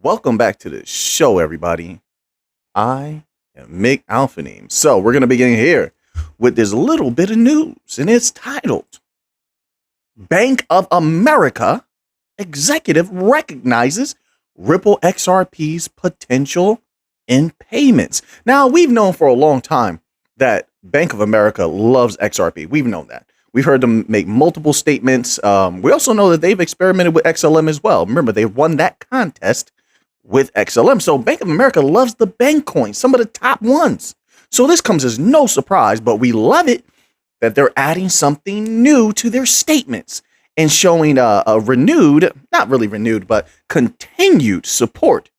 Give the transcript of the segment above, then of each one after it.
Welcome back to the show, everybody. I am Mick Alphaneme. So we're going to begin here with this little bit of news, and it's titled, Bank of America Executive Recognizes Ripple XRP's Potential in Payments. Now, we've known for a long time that Bank of America loves XRP. We've known that. We've heard them make multiple statements. We also know that they've experimented with XLM as well. Remember, they won that contest with XLM. So Bank of America loves the bank coins, some of the top ones. So this comes as no surprise, but we love it that they're adding something new to their statements and showing a renewed, not really renewed, but continued support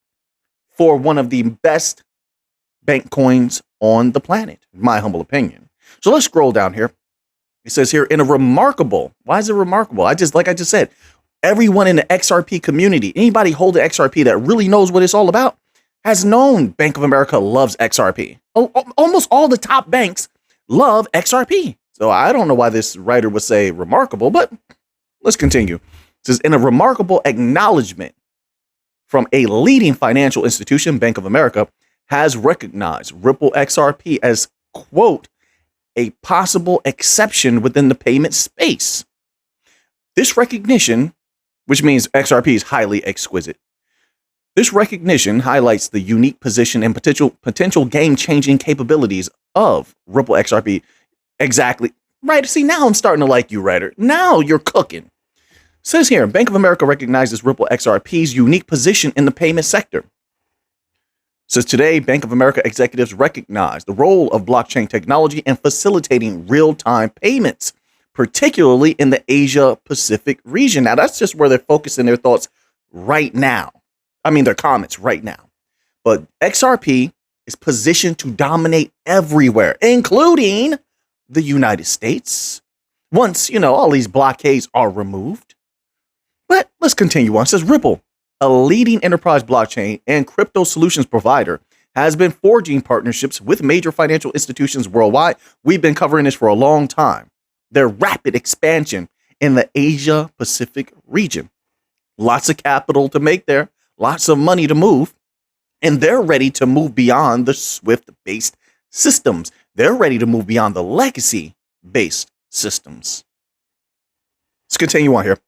for one of the best bank coins on the planet, in my humble opinion. So let's scroll down here. It says here, in a remarkable, why is it remarkable? Like I just said, everyone in the XRP community, anybody holding XRP that really knows what it's all about, has known Bank of America loves XRP. Almost all the top banks love XRP. So I don't know why this writer would say remarkable, but let's continue. It says, in a remarkable acknowledgement from a leading financial institution, Bank of America has recognized Ripple XRP as, quote, a possible exception within the payment space. This recognition, which means XRP is highly exquisite. This recognition highlights the unique position and potential game-changing capabilities of Ripple XRP. Exactly. Right. See, now I'm starting to like you, writer. Now you're cooking. Says here, Bank of America recognizes Ripple XRP's unique position in the payment sector. Says today, Bank of America executives recognize the role of blockchain technology in facilitating real-time payments, particularly in the Asia-Pacific region. Now, that's just where they're focusing their thoughts right now. I mean, their comments right now. But XRP is positioned to dominate everywhere, including the United States, once, all these blockades are removed. But let's continue on. It says Ripple, a leading enterprise blockchain and crypto solutions provider, has been forging partnerships with major financial institutions worldwide. We've been covering this for a long time. Their rapid expansion in the Asia-Pacific region. Lots of capital to make there, lots of money to move, and they're ready to move beyond the SWIFT-based systems. They're ready to move beyond the legacy-based systems. Let's continue on here.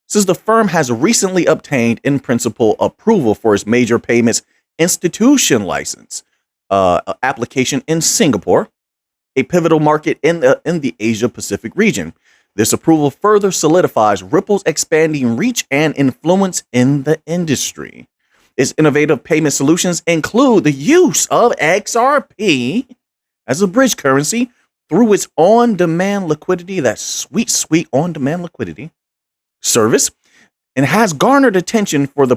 Since the firm has recently obtained in principle approval for its major payments institution license application in Singapore, a pivotal market in the Asia-Pacific region. This approval further solidifies Ripple's expanding reach and influence in the industry. Its innovative payment solutions include the use of XRP as a bridge currency through its on-demand liquidity, that sweet on-demand liquidity service, and has garnered attention for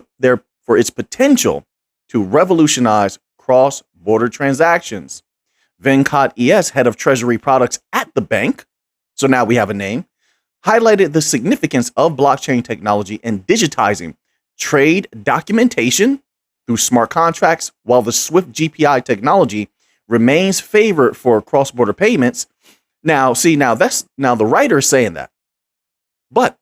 its potential to revolutionize cross-border transactions. Venkat ES, head of treasury products at the bank, so now we have a name, highlighted the significance of blockchain technology in digitizing trade documentation through smart contracts, while the SWIFT GPI technology remains favored for cross-border payments. Now the writer is saying that, but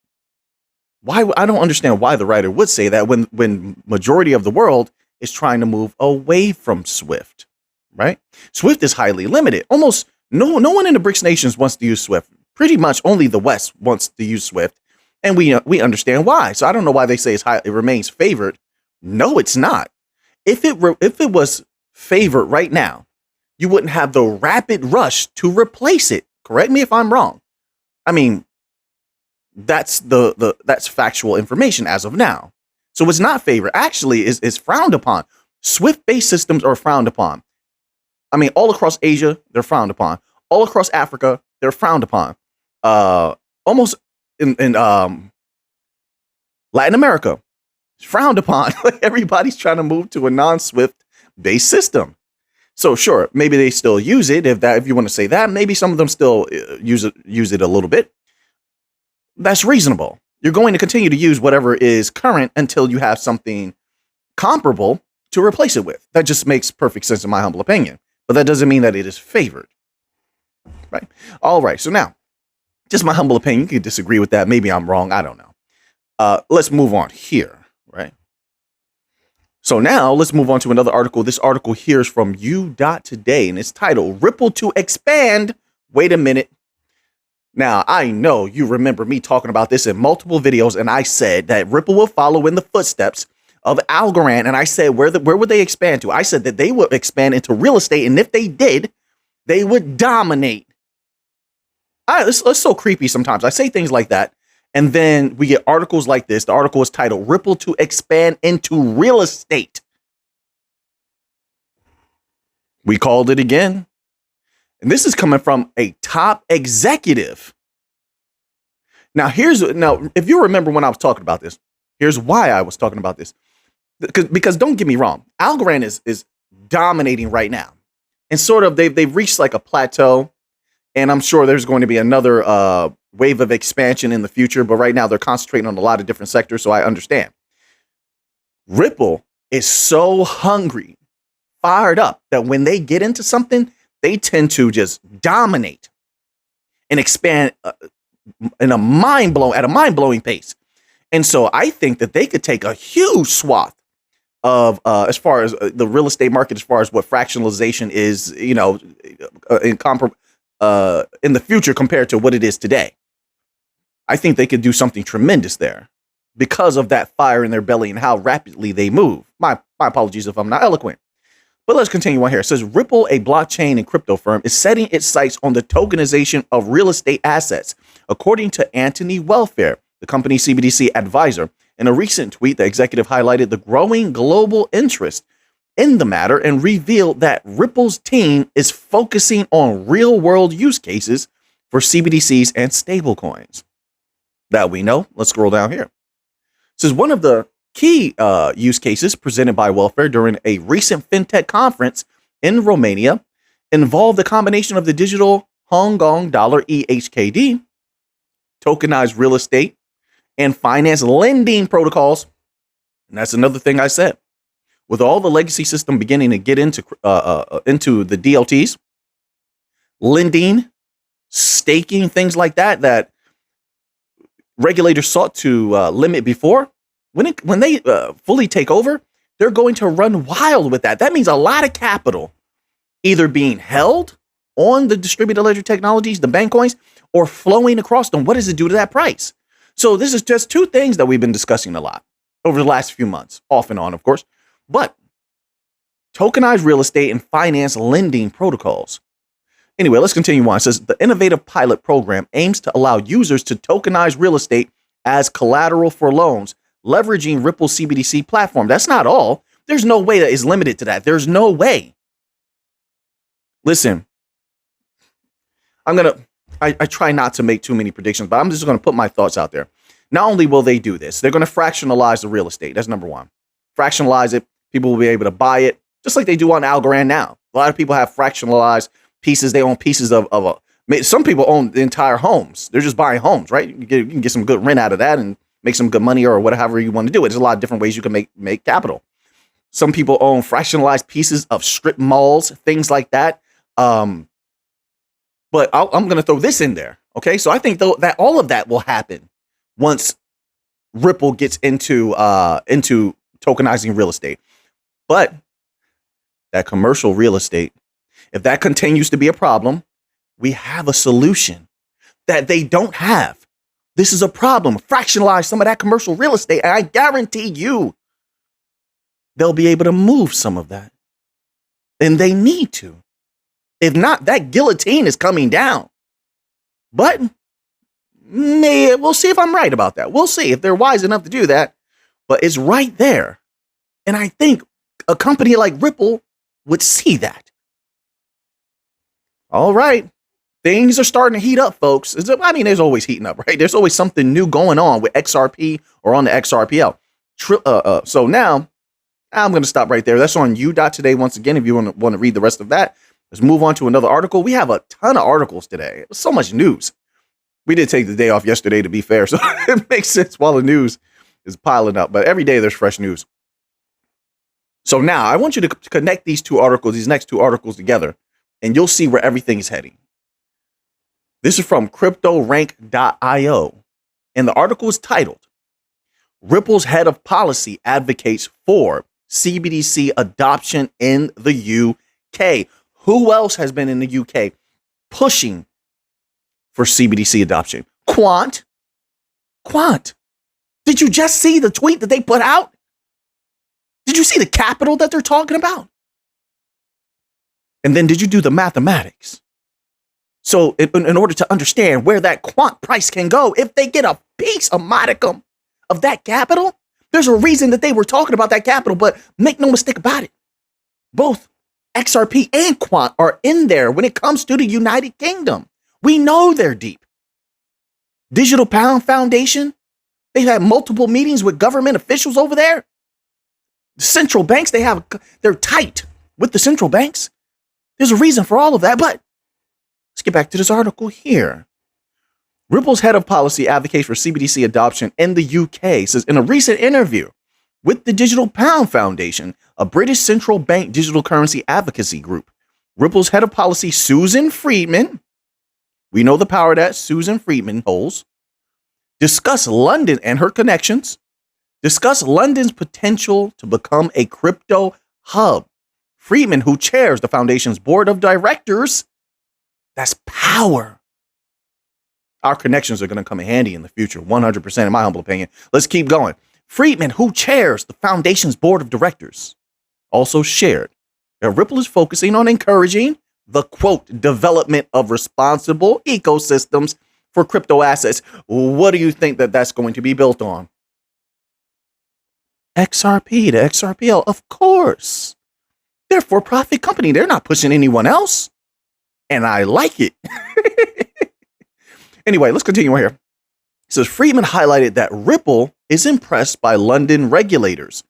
why? I don't understand why the writer would say that when majority of the world is trying to move away from SWIFT, right? SWIFT is highly limited. Almost no one in the BRICS nations wants to use SWIFT. Pretty much only the West wants to use SWIFT, and we understand why. So I don't know why they say it remains favored. No, it's not. If it was favored right now, you wouldn't have the rapid rush to replace it. Correct me if I'm wrong. I mean, that's that's factual information as of now. So it's not favored. Actually, is frowned upon. SWIFT-based systems are frowned upon. I mean, all across Asia, they're frowned upon. All across Africa, they're frowned upon. Almost in Latin America, it's frowned upon. Everybody's trying to move to a non-SWIFT-based system. So sure, maybe they still use it. If you want to say that, maybe some of them still use it a little bit. That's reasonable. You're going to continue to use whatever is current until you have something comparable to replace it with. That just makes perfect sense in my humble opinion. But that doesn't mean that it is favored. Right? All right. So now, just my humble opinion. You could disagree with that. Maybe I'm wrong. I don't know. Let's move on here. Right? So now let's move on to another article. This article here is from U.Today, and it's titled Ripple to Expand. Wait a minute. Now, I know you remember me talking about this in multiple videos, and I said that Ripple will follow in the footsteps of Algorand. And I said, where would they expand to? I said that they would expand into real estate. And if they did, they would dominate. It's so creepy sometimes. I say things like that. And then we get articles like this. The article is titled Ripple to Expand into Real Estate. We called it again. And this is coming from a top executive. Now, if you remember when I was talking about this, here's why I was talking about this. Because don't get me wrong, Algorand is dominating right now. And sort of they've reached like a plateau. And I'm sure there's going to be another wave of expansion in the future. But right now they're concentrating on a lot of different sectors. So I understand. Ripple is so hungry, fired up, that when they get into something, they tend to just dominate and expand at a mind-blowing pace. And so I think that they could take a huge swath of as far as the real estate market, as far as what fractionalization is, in the future compared to what it is today. I think they could do something tremendous there because of that fire in their belly and how rapidly they move. My apologies if I'm not eloquent. But let's continue on here. It says Ripple, a blockchain and crypto firm, is setting its sights on the tokenization of real estate assets, according to Anthony Welfare, the company's CBDC advisor. In a recent tweet, the executive highlighted the growing global interest in the matter and revealed that Ripple's team is focusing on real-world use cases for CBDCs and stablecoins. That we know. Let's scroll down here. It says one of the key use cases presented by Welfare during a recent fintech conference in Romania involved the combination of the digital Hong Kong dollar EHKD, tokenized real estate, and finance lending protocols. And that's another thing I said. With all the legacy system beginning to get into the DLTs, lending, staking, things like that regulators sought to limit before, when they fully take over, they're going to run wild with that. That means a lot of capital either being held on the distributed ledger technologies, the bank coins, or flowing across them. What does it do to that price? So this is just two things that we've been discussing a lot over the last few months, off and on, of course. But tokenized real estate and finance lending protocols. Anyway, let's continue on. It says the innovative pilot program aims to allow users to tokenize real estate as collateral for loans, leveraging Ripple's CBDC platform. That's not all. There's no way that is limited to that. There's no way. Listen, I try not to make too many predictions, but I'm just going to put my thoughts out there. Not only will they do this, they're going to fractionalize the real estate. That's number one. Fractionalize it. People will be able to buy it just like they do on Algorand now. A lot of people have fractionalized pieces. They own pieces of some people own the entire homes. They're just buying homes, right? You can get some good rent out of that and make some good money or whatever you want to do it. There's a lot of different ways you can make capital. Some people own fractionalized pieces of strip malls, things like that. But I'm going to throw this in there. Okay. So I think though that all of that will happen once Ripple gets into tokenizing real estate. But that commercial real estate, if that continues to be a problem, we have a solution that they don't have. This is a problem. Fractionalize some of that commercial real estate, and I guarantee you they'll be able to move some of that. And they need to. If not, that guillotine is coming down. But we'll see if I'm right about that. We'll see if they're wise enough to do that. But it's right there. And I think a company like Ripple would see that. All right. Things are starting to heat up, folks. I mean, there's always heating up, right? There's always something new going on with XRP or on the XRPL. So now I'm going to stop right there. That's on U.Today. Once again, if you want to read the rest of that, let's move on to another article. We have a ton of articles today. So much news. We did take the day off yesterday, to be fair, so it makes sense while the news is piling up. But every day there's fresh news. So now I want you to connect these next two articles together, and you'll see where everything is heading. This is from CryptoRank.io, and the article is titled, Ripple's head of policy advocates for CBDC adoption in the UK. Who else has been in the UK pushing for CBDC adoption? Quant. Did you just see the tweet that they put out? Did you see the capital that they're talking about? And then did you do the mathematics? So in order to understand where that quant price can go, if they get a piece, a modicum of that capital, there's a reason that they were talking about that capital, but make no mistake about it. Both XRP and Quant are in there when it comes to the United Kingdom. We know they're deep. Digital Pound Foundation, they've had multiple meetings with government officials over there. The central banks, they're tight with the central banks. There's a reason for all of that, but let's get back to this article here. Ripple's head of policy advocates for CBDC adoption in the UK says in a recent interview with the Digital Pound Foundation, a British central bank digital currency advocacy group, Ripple's head of policy, Susan Friedman, we know the power that Susan Friedman holds, discuss London and her connections, discuss London's potential to become a crypto hub. Friedman, who chairs the foundation's board of directors, that's power. Our connections are going to come in handy in the future, 100% in my humble opinion. Let's keep going. Friedman, who chairs the foundation's board of directors, also shared that Ripple is focusing on encouraging the, quote, development of responsible ecosystems for crypto assets. What do you think that that's going to be built on? XRP, the XRPL, of course. They're a for-profit company. They're not pushing anyone else. And I like it. Anyway, let's continue here. It says Friedman highlighted that Ripple is impressed by London regulators,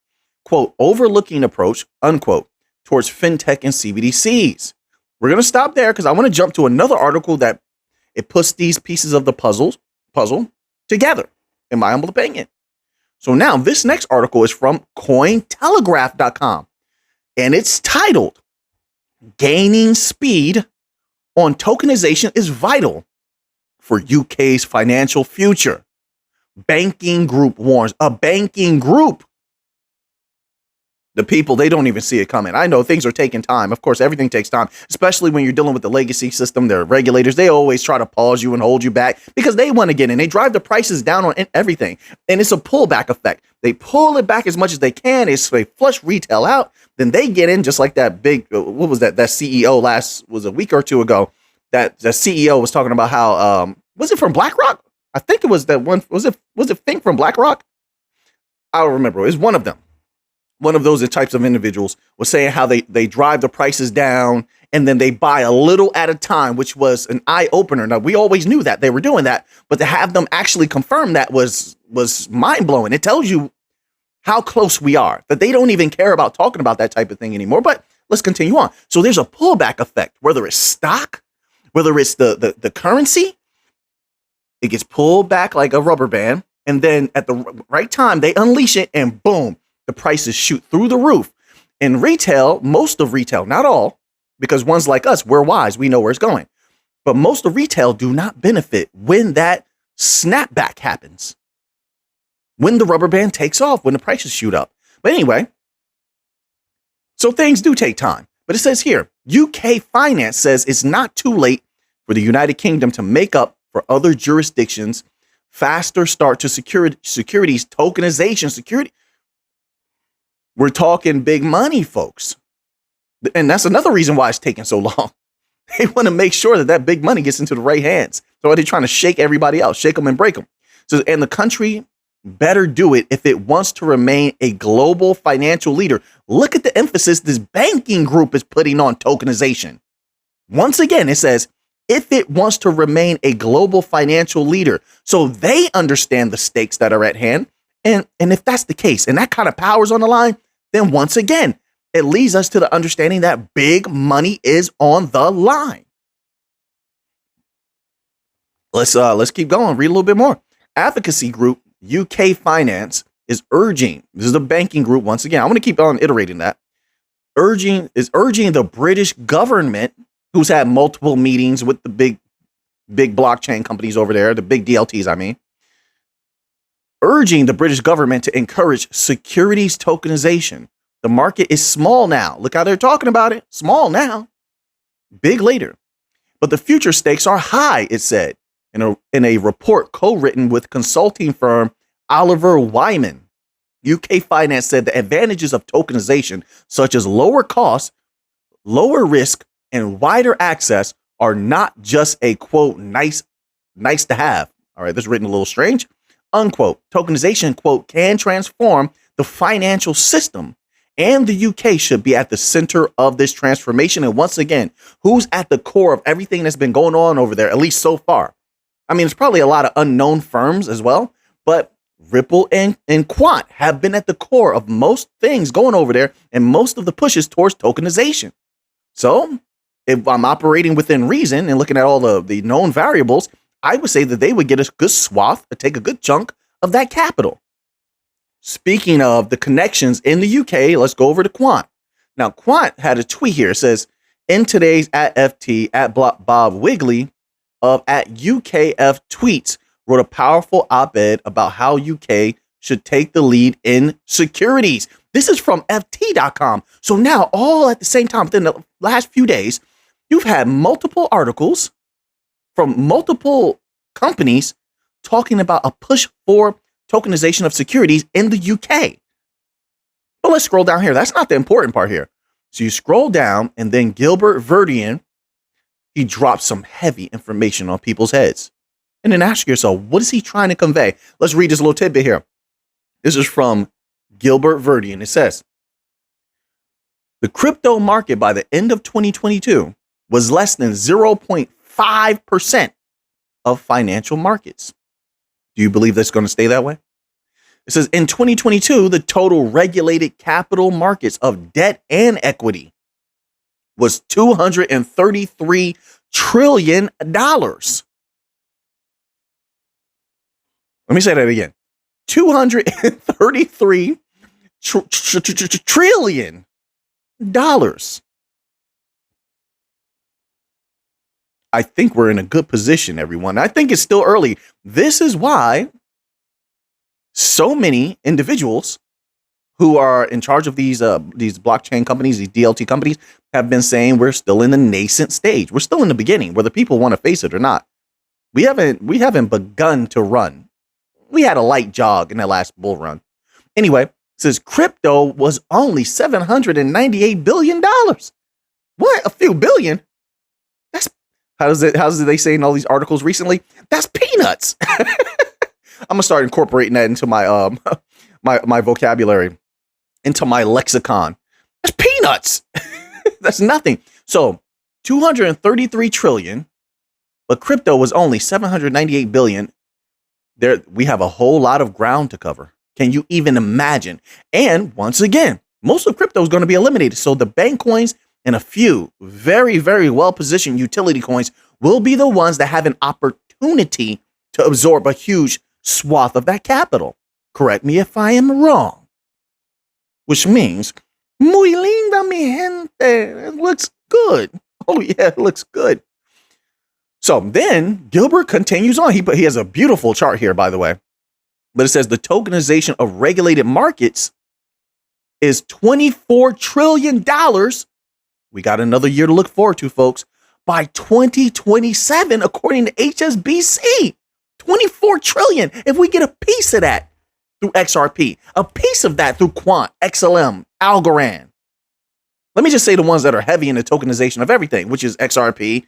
quote, overlooking approach, unquote, towards fintech and CBDCs. We're going to stop there because I want to jump to another article that it puts these pieces of the puzzle together, in my humble opinion. So now this next article is from Cointelegraph.com, and it's titled, Gaining Speed on Tokenization is Vital for UK's Financial Future. Banking group warns. A banking group. The people, they don't even see it coming. I know things are taking time. Of course, everything takes time, especially when you're dealing with the legacy system. Their regulators, they always try to pause you and hold you back because they want to get in. They drive the prices down on everything. And it's a pullback effect. They pull it back as much as they can. It's they flush retail out. Then they get in just like that big, what was that? That CEO was a week or two ago. That the CEO was talking about how, was it from BlackRock? I think it was that one. Was it Fink from BlackRock? I don't remember. It was one of them. One of those types of individuals was saying how they drive the prices down and then they buy a little at a time, which was an eye opener. Now, we always knew that they were doing that, but to have them actually confirm that was mind blowing. It tells you how close we are, that they don't even care about talking about that type of thing anymore. But let's continue on. So there's a pullback effect, whether it's stock, whether it's the currency, it gets pulled back like a rubber band. And then at the right time, they unleash it and boom, the prices shoot through the roof. In retail, most of retail, not all, because ones like us, we're wise, we know where it's going. But most of retail do not benefit when that snapback happens. When the rubber band takes off, when the prices shoot up. But anyway, so things do take time. But it says here, UK Finance says it's not too late for the United Kingdom to make up for other jurisdictions' faster start to securities tokenization. Security. We're talking big money, folks. And that's another reason why it's taking so long. They want to make sure that that big money gets into the right hands. So they're trying to shake everybody else, shake them and break them. So, and the country better do it if it wants to remain a global financial leader. Look at the emphasis this banking group is putting on tokenization. Once again, it says, if it wants to remain a global financial leader. So they understand the stakes that are at hand. And if that's the case, and that kind of power's on the line, then once again, it leads us to the understanding that big money is on the line. Let's keep going. Read a little bit more. Advocacy group UK Finance is urging. This is the banking group once again. I'm going to keep on iterating that. Urging the British government, who's had multiple meetings with the big blockchain companies over there, the big DLTs, I mean. Urging the British government to encourage securities tokenization The market is small now. Look how they're talking about it. Small now, big later. But the future stakes are high, it said in a report co-written with consulting firm Oliver Wyman. UK Finance said the advantages of tokenization, such as lower costs, lower risk, and wider access, are not just a, quote, nice to have. All right, this is written a little strange. Unquote. Tokenization, quote, can transform the financial system, and the UK should be at the center of this transformation. And once again, who's at the core of everything that's been going on over there, at least so far? I mean, there's probably a lot of unknown firms as well, but Ripple and Quant have been at the core of most things going over there and most of the pushes towards tokenization. So if I'm operating within reason and looking at all the known variables, I would say that they would get a good swath or take a good chunk of that capital. Speaking of the connections in the UK, let's go over to Quant. Now, Quant had a tweet here. It says, in today's at FT, at Bob Wigley of at UKF Tweets, wrote a powerful op-ed about how UK should take the lead in securities. This is from FT.com. So now, all at the same time, within the last few days, you've had multiple articles from multiple companies talking about a push for tokenization of securities in the UK. But let's scroll down here. That's not the important part here. So you scroll down, and then Gilbert Verdian, he drops some heavy information on people's heads. And then ask yourself, what is he trying to convey? Let's read this little tidbit here. This is from Gilbert Verdian. It says, the crypto market by the end of 2022 was less than 0.5% of financial markets. Do you believe that's going to stay that way? It says in 2022, the total regulated capital markets of debt and equity was $233 trillion. Let me say that again. $233 trillion. I think we're in a good position, everyone. I think it's still early. This is why so many individuals who are in charge of these blockchain companies, these DLT companies, have been saying we're still in the nascent stage. We're still in the beginning, whether people want to face it or not. We haven't begun to run. We had a light jog in that last bull run. Anyway, it says crypto was only $798 billion. What? A few billion? That's how's it they say in all these articles recently? That's peanuts. I'm gonna start incorporating that into my my vocabulary, into my lexicon. That's peanuts. That's nothing. So 233 trillion, but crypto was only 798 billion. There, we have a whole lot of ground to cover. Can you even imagine? And once again, most of crypto is going to be eliminated. So the bank coins and a few very, very well-positioned utility coins will be the ones that have an opportunity to absorb a huge swath of that capital. Correct me if I am wrong. Which means, muy linda, mi gente. It looks good. Oh, yeah, it looks good. So then Gilbert continues on. He has a beautiful chart here, by the way. But it says the tokenization of regulated markets is $24 trillion. We got another year to look forward to, folks. By 2027, according to HSBC, 24 trillion. If we get a piece of that through XRP, a piece of that through Quant, XLM, Algorand. Let me just say the ones that are heavy in the tokenization of everything, which is XRP.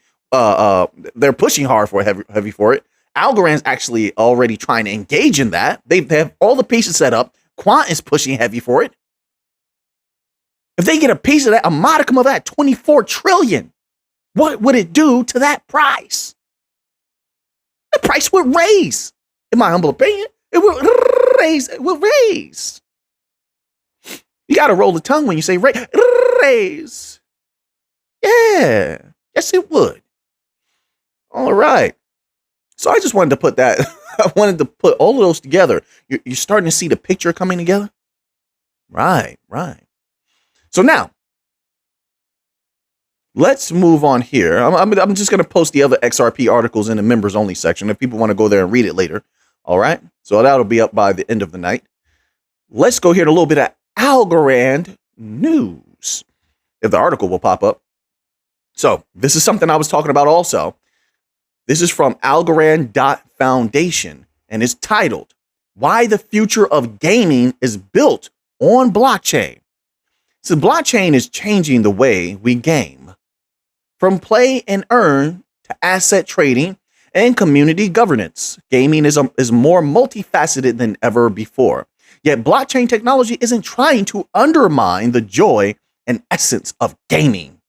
They're pushing hard for heavy for it. Algorand's actually already trying to engage in that. They have all the pieces set up. Quant is pushing heavy for it. If they get a piece of that, a modicum of that, 24 trillion, what would it do to that price? The price would raise. In my humble opinion, it will raise. It will raise. You got to roll the tongue when you say raise. Yeah. Yes, it would. All right. So I just wanted to put that. I wanted to put all of those together. You're starting to see the picture coming together? Right. So now, let's move on here. I'm just going to post the other XRP articles in the members only section if people want to go there and read it later. All right. So that'll be up by the end of the night. Let's go here to a little bit of Algorand news. If the article will pop up. So this is something I was talking about also. This is from Algorand Foundation and it's titled, Why the Future of Gaming is Built on Blockchain. So blockchain is changing the way we game. From play and earn to asset trading and community governance, gaming is more multifaceted than ever before. Yet blockchain technology isn't trying to undermine the joy and essence of gaming,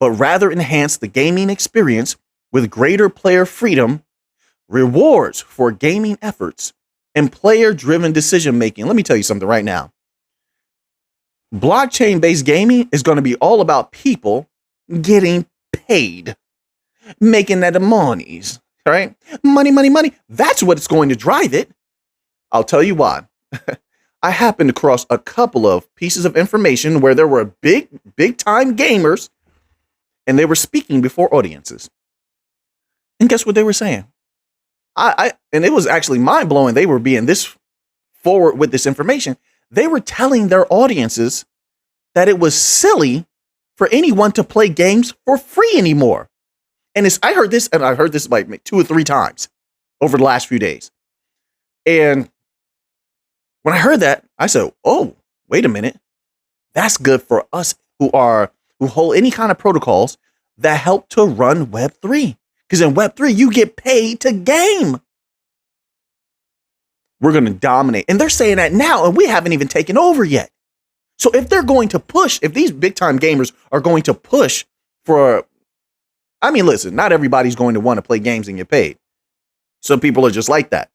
but rather enhance the gaming experience with greater player freedom, rewards for gaming efforts, and player-driven decision-making. Let me tell you something right now. Blockchain-based gaming is going to be all about people getting paid, making that monies, all right? Money, money, money. That's what's going to drive it. I'll tell you why. I happened across a couple of pieces of information where there were big time gamers and they were speaking before audiences. And guess what they were saying? And it was actually mind blowing. They were being this forward with this information. They were telling their audiences that it was silly for anyone to play games for free anymore. And I heard this like 2 or 3 times over the last few days. And when I heard that, I said, oh, wait a minute. That's good for us who hold any kind of protocols that help to run Web3. Because in Web3, you get paid to game. We're going to dominate. And they're saying that now, and we haven't even taken over yet. So if they're going to push, if these big time gamers are going to push for, I mean, listen, not everybody's going to want to play games and get paid. Some people are just like that.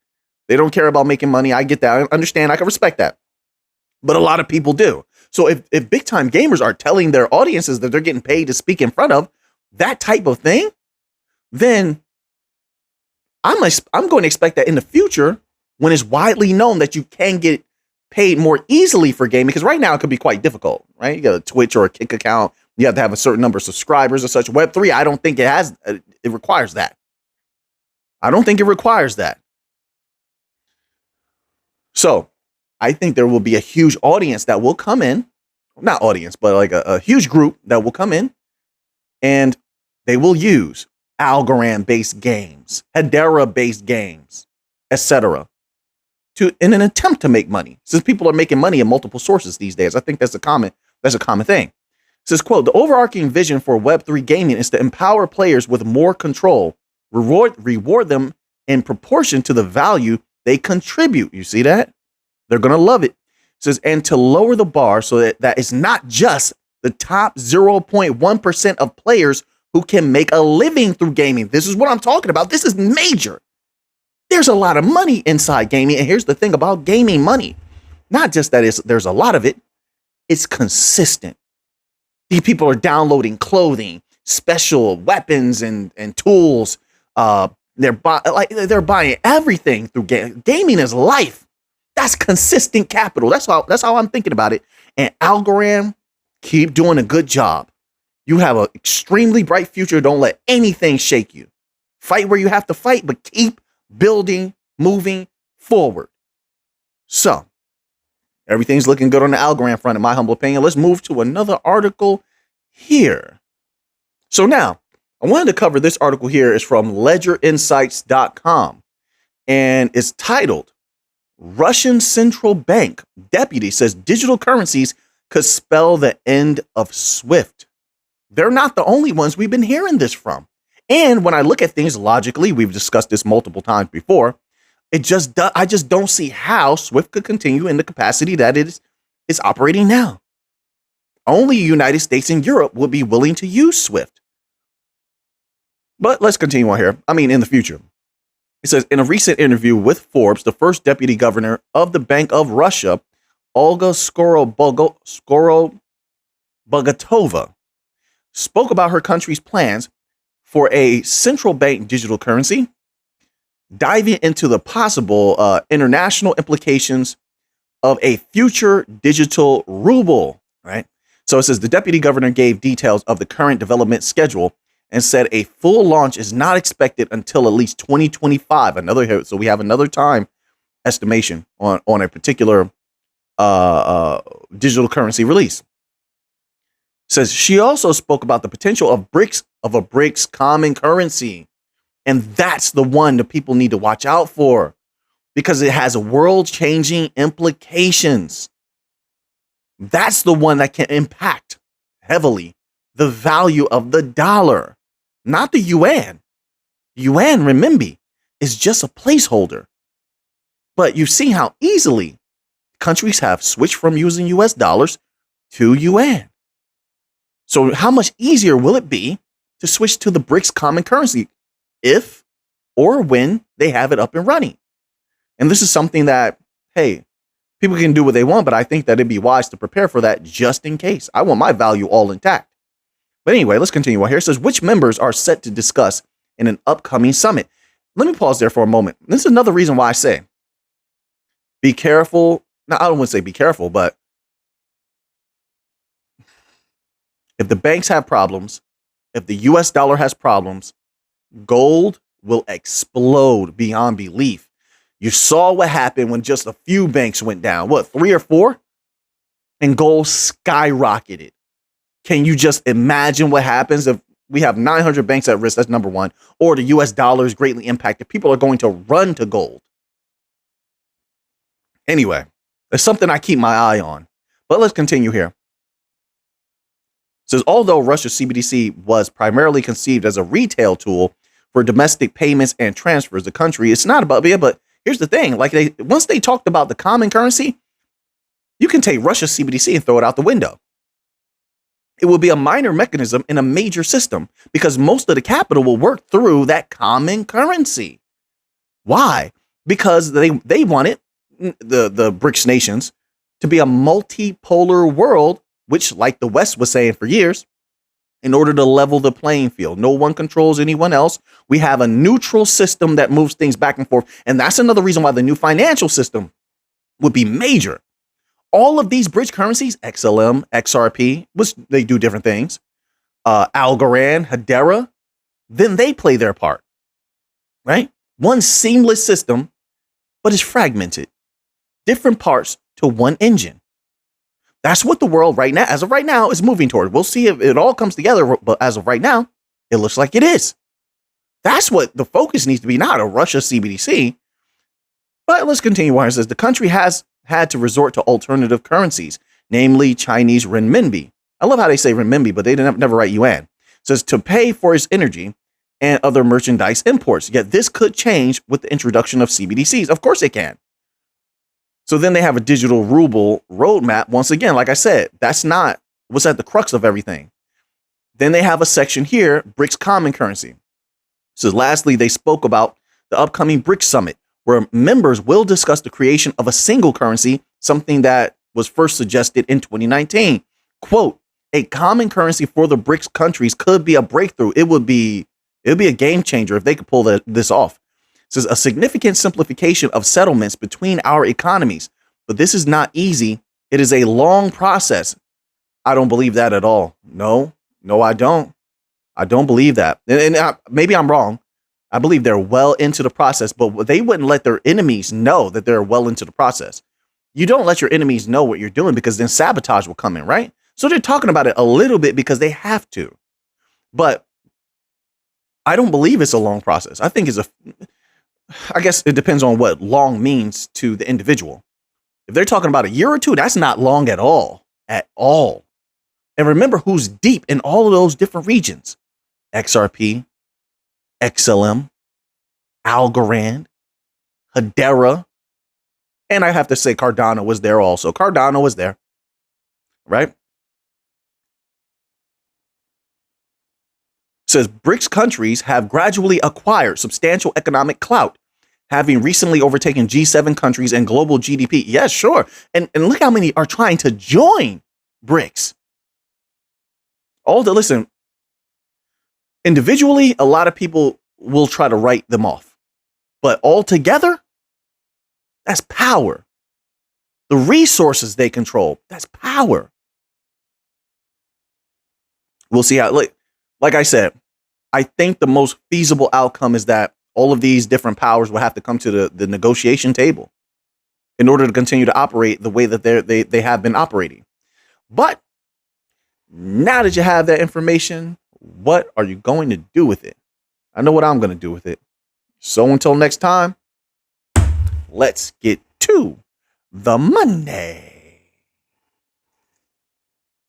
They don't care about making money. I get that. I understand. I can respect that. But a lot of people do. So if big time gamers are telling their audiences that they're getting paid to speak in front of that type of thing, then I'm going to expect that in the future, when it's widely known that you can get paid more easily for gaming, because right now it could be quite difficult, right? You got a Twitch or a Kick account. You have to have a certain number of subscribers or such. Web3, I don't think it requires that. I don't think it requires that. So I think there will be a huge audience that will come in, not audience, but like a huge group that will come in and they will use Algorand-based games, Hedera-based games, etc., in an attempt to make money. Since people are making money in multiple sources these days, I think that's a common thing. It says, quote, the overarching vision for Web3 gaming is to empower players with more control, reward them in proportion to the value they contribute. You see that? They're going to love it. It says, and to lower the bar so that it's not just the top 0.1% of players who can make a living through gaming. This is what I'm talking about. This is major. There's a lot of money inside gaming. And here's the thing about gaming money. Not just that there's a lot of it. It's consistent. These people are downloading clothing, special weapons and tools. They're buying everything through gaming. Gaming is life. That's consistent capital. That's how I'm thinking about it. And Algorand, keep doing a good job. You have an extremely bright future. Don't let anything shake you. Fight where you have to fight, but keep building, moving forward. So everything's looking good on the Algorand front, in my humble opinion. Let's move to another article here. So now I wanted to cover this article here. Is from ledgerinsights.com and it's titled Russian Central Bank Deputy Says Digital Currencies Could Spell the End of SWIFT. They're not the only ones we've been hearing this from. And when I look at things logically, we've discussed this multiple times before, I just don't see how SWIFT could continue in the capacity that it is operating now. Only the United States and Europe will be willing to use SWIFT. But let's continue on here. I mean, in the future. It says, in a recent interview with Forbes, the first deputy governor of the Bank of Russia, Olga Skorobogatova, spoke about her country's plans for a central bank digital currency, diving into the possible international implications of a future digital ruble, right? So it says the deputy governor gave details of the current development schedule and said a full launch is not expected until at least 2025. So we have another time estimation on a particular digital currency release. Says she also spoke about the potential of a BRICS common currency. And that's the one that people need to watch out for because it has world-changing implications. That's the one that can impact heavily the value of the dollar, not the yuan. Yuan renminbi is just a placeholder. But you see how easily countries have switched from using US dollars to yuan. So how much easier will it be to switch to the BRICS common currency if or when they have it up and running? And this is something that, hey, people can do what they want, but I think that it'd be wise to prepare for that just in case. I want my value all intact. But anyway, let's continue on here. It says, which members are set to discuss in an upcoming summit? Let me pause there for a moment. This is another reason why I say, be careful. Now, I don't want to say be careful, but if the banks have problems, if the US dollar has problems, gold will explode beyond belief. You saw what happened when just a few banks went down. What, 3 or 4? And gold skyrocketed. Can you just imagine what happens if we have 900 banks at risk? That's number one. Or the US dollar is greatly impacted. People are going to run to gold. Anyway, there's something I keep my eye on. But let's continue here. It says, although Russia's CBDC was primarily conceived as a retail tool for domestic payments and transfers, the country, it's not about, but here's the thing, like once they talked about the common currency, you can take Russia's CBDC and throw it out the window. It will be a minor mechanism in a major system because most of the capital will work through that common currency. Why? Because they wanted the BRICS nations to be a multipolar world, which, like the West was saying for years, in order to level the playing field. No one controls anyone else. We have a neutral system that moves things back and forth. And that's another reason why the new financial system would be major. All of these bridge currencies, XLM, XRP, which they do different things, Algorand, Hedera, then they play their part, right? One seamless system, but it's fragmented. Different parts to one engine. That's what the world right now, as of right now, is moving toward. We'll see if it all comes together, but as of right now, it looks like it is. That's what the focus needs to be, not a Russia CBDC. But let's continue on. It says the country has had to resort to alternative currencies, namely Chinese renminbi. I love how they say renminbi, but they never write yuan. It says to pay for its energy and other merchandise imports. Yet this could change with the introduction of CBDCs. Of course it can. So then they have a digital ruble roadmap. Once again, like I said, that's not what's at the crux of everything. Then they have a section here, BRICS common currency. So lastly, they spoke about the upcoming BRICS summit, where members will discuss the creation of a single currency, something that was first suggested in 2019. Quote, a common currency for the BRICS countries could be a breakthrough. It would be a game changer if they could pull this off. It says a significant simplification of settlements between our economies. But this is not easy. It is a long process. I don't believe that at all. No, I don't. I don't believe that. And maybe I'm wrong. I believe they're well into the process, but they wouldn't let their enemies know that they're well into the process. You don't let your enemies know what you're doing because then sabotage will come in, right? So they're talking about it a little bit because they have to. But I don't believe it's a long process. I think I guess it depends on what long means to the individual. If they're talking about a year or two, that's not long at all. At all. And remember who's deep in all of those different regions. XRP, XLM, Algorand, Hedera, and I have to say Cardano was there also. Cardano was there, right? It says BRICS countries have gradually acquired substantial economic clout, having recently overtaken G7 countries and global GDP. Yes, sure. And look how many are trying to join BRICS. Listen, individually, a lot of people will try to write them off. But all together, that's power. The resources they control, that's power. We'll see how, like I said, I think the most feasible outcome is that all of these different powers will have to come to the negotiation table in order to continue to operate the way that they have been operating. But Now that you have that information, what are you going to do with it? I know what I'm going to do with it. So until next time, let's get to the money.